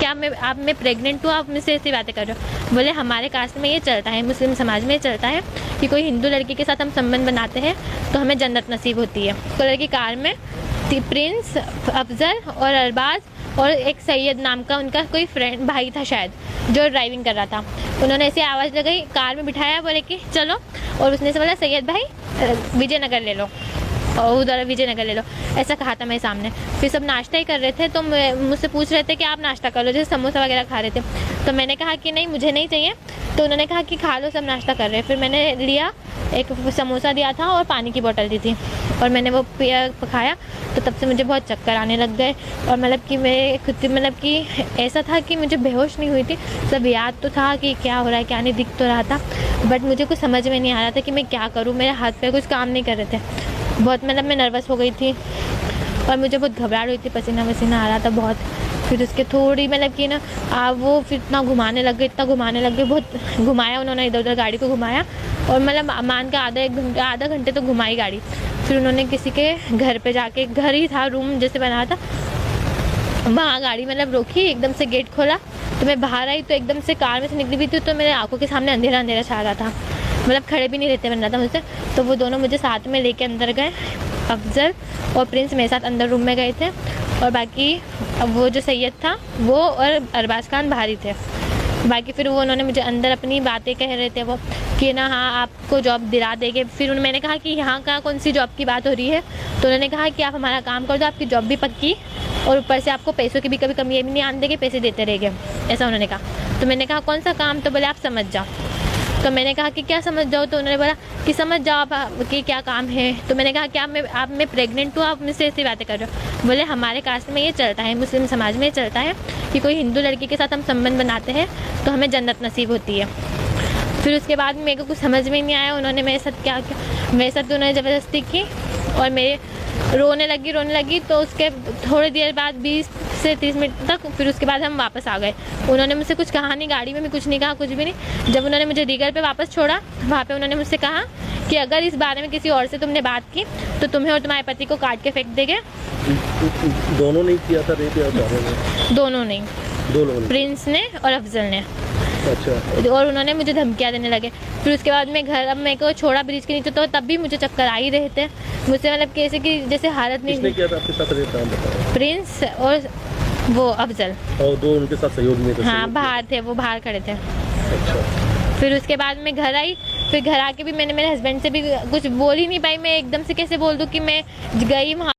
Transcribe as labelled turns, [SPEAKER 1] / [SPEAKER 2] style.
[SPEAKER 1] आप मैं प्रेग्नेंट हूँ, आप मुझसे ऐसी बातें कर रहे हो। बोले हमारे कास्ट में ये चलता है, मुस्लिम समाज में ये चलता है कि कोई हिंदू लड़की के साथ हम संबंध बनाते हैं तो हमें जन्नत नसीब होती है। कलर की कार में प्रिंस, अफजल और अरबाज और एक सैयद नाम का उनका कोई फ्रेंड भाई था शायद, जो ड्राइविंग कर रहा था। उन्होंने ऐसे आवाज़ लगाई, कार में बिठाया, बोले कि चलो, और उसने से बोला सैयद भाई विजयनगर ले लो और उधर विजयनगर ले लो, ऐसा कहा था मेरे सामने। फिर सब नाश्ता ही कर रहे थे तो मुझसे पूछ रहे थे कि आप नाश्ता कर लो, जैसे समोसा वगैरह खा रहे थे। तो मैंने कहा कि नहीं मुझे नहीं चाहिए, तो उन्होंने कहा कि खा लो, सब नाश्ता कर रहे हैं। फिर मैंने लिया, एक समोसा दिया था और पानी की बोतल दी थी और मैंने वो खाया। तो तब से मुझे बहुत चक्कर आने लग गए और मतलब कि मैं खुद मतलब कि ऐसा था कि मुझे बेहोश नहीं हुई थी, सब याद तो था कि क्या हो रहा है क्या नहीं, दिख तो रहा था, बट मुझे कुछ समझ में नहीं आ रहा था कि मैं क्या करूँ। मेरे हाथ पैर कुछ काम नहीं कर रहे थे, बहुत मतलब मैं नर्वस हो गई थी और मुझे बहुत घबराहट हुई थी, पसीना वसीना आ रहा था बहुत। फिर उसके थोड़ी मतलब कि ना वो फिर इतना घुमाने लग गए, बहुत घुमाया उन्होंने, इधर उधर गाड़ी को घुमाया और मतलब मान का आधा घंटे तो घुमाई गाड़ी। फिर उन्होंने किसी के घर पे जाके, घर ही था, रूम जैसे बना था, वहाँ गाड़ी मतलब रोकी, एकदम से गेट खोला तो मैं बाहर आई तो एकदम से कार में से निकली भी थी तो मेरे आंखों के सामने अंधेरा अंधेरा छा रहा था, मतलब खड़े भी नहीं रहते बन रहा था मुझसे। तो वो दोनों मुझे साथ में लेके अंदर गए, अफजल और प्रिंस मेरे साथ अंदर रूम में गए थे और बाकी वो जो सैयद था वो और अरबाज खान बाहर ही थे। बाकी फिर वो उन्होंने मुझे अंदर अपनी बातें कह रहे थे वो कि ना हाँ आपको जॉब दिला देंगे। फिर मैंने कहा कि यहाँ का कौन सी जॉब की बात हो रही है, तो उन्होंने कहा कि आप हमारा काम कर दो, आपकी जॉब भी पक्की और ऊपर से आपको पैसों की भी कभी कमी भी नहीं आने देंगे, पैसे देते रहेंगे, ऐसा उन्होंने कहा। तो मैंने कहा कौन सा काम, तो बोले आप समझ जाओ। तो मैंने कहा कि क्या समझ जाओ, तो उन्होंने बोला कि समझ जाओ आप कि क्या काम है। तो मैंने कहा कि आप मैं प्रेग्नेंट हूँ, आप मुझसे ऐसी बातें कर रहे हो। बोले हमारे कास्ट में ये चलता है, मुस्लिम समाज में ये चलता है कि कोई हिंदू लड़की के साथ हम संबंध बनाते हैं तो हमें जन्नत नसीब होती है। फिर उसके बाद मेरे को कुछ समझ में नहीं आया, उन्होंने मेरे साथ क्या मेरे साथ उन्होंने ज़बरदस्ती की और मेरे रोने लगी। तो उसके थोड़ी देर बाद 20 से 30 मिनट तक, फिर उसके बाद हम वापस आ गए। उन्होंने मुझसे कुछ कहा नहीं, गाड़ी में भी कुछ नहीं कहा, कुछ भी नहीं। जब उन्होंने मुझे रीगर पे वापस छोड़ा, वहाँ पे उन्होंने मुझसे कहा कि अगर इस बारे में किसी और से तुमने बात की तो तुम्हें और तुम्हारे पति को काट के फेंक देंगे।
[SPEAKER 2] दोनों ने किया था रेप या
[SPEAKER 1] दोनों नहीं,
[SPEAKER 2] दो लोगों,
[SPEAKER 1] प्रिंस ने और अफजल ने।
[SPEAKER 2] अच्छा।
[SPEAKER 1] और उन्होंने मुझे धमकियाँ देने लगे। फिर उसके बाद मैं घर, अब मेरे को छोड़ा ब्रिज के नीचे तो तब भी मुझे चक्कर आ ही रहे थे मुझसे, मतलब कैसे कि जैसे हालत नहीं।
[SPEAKER 2] किसने किया था आपके साथ रेप?
[SPEAKER 1] प्रिंस और वो अफजल,
[SPEAKER 2] और दो उनके साथ सहयोग में थे?
[SPEAKER 1] हाँ बाहर थे, वो बाहर खड़े थे।
[SPEAKER 2] अच्छा।
[SPEAKER 1] फिर उसके बाद मैं घर आई, फिर घर आके भी मैंने मेरे हस्बैंड से भी कुछ बोल ही नहीं पाई। मैं एकदम से कैसे बोल दूँ कि मैं गई वहाँ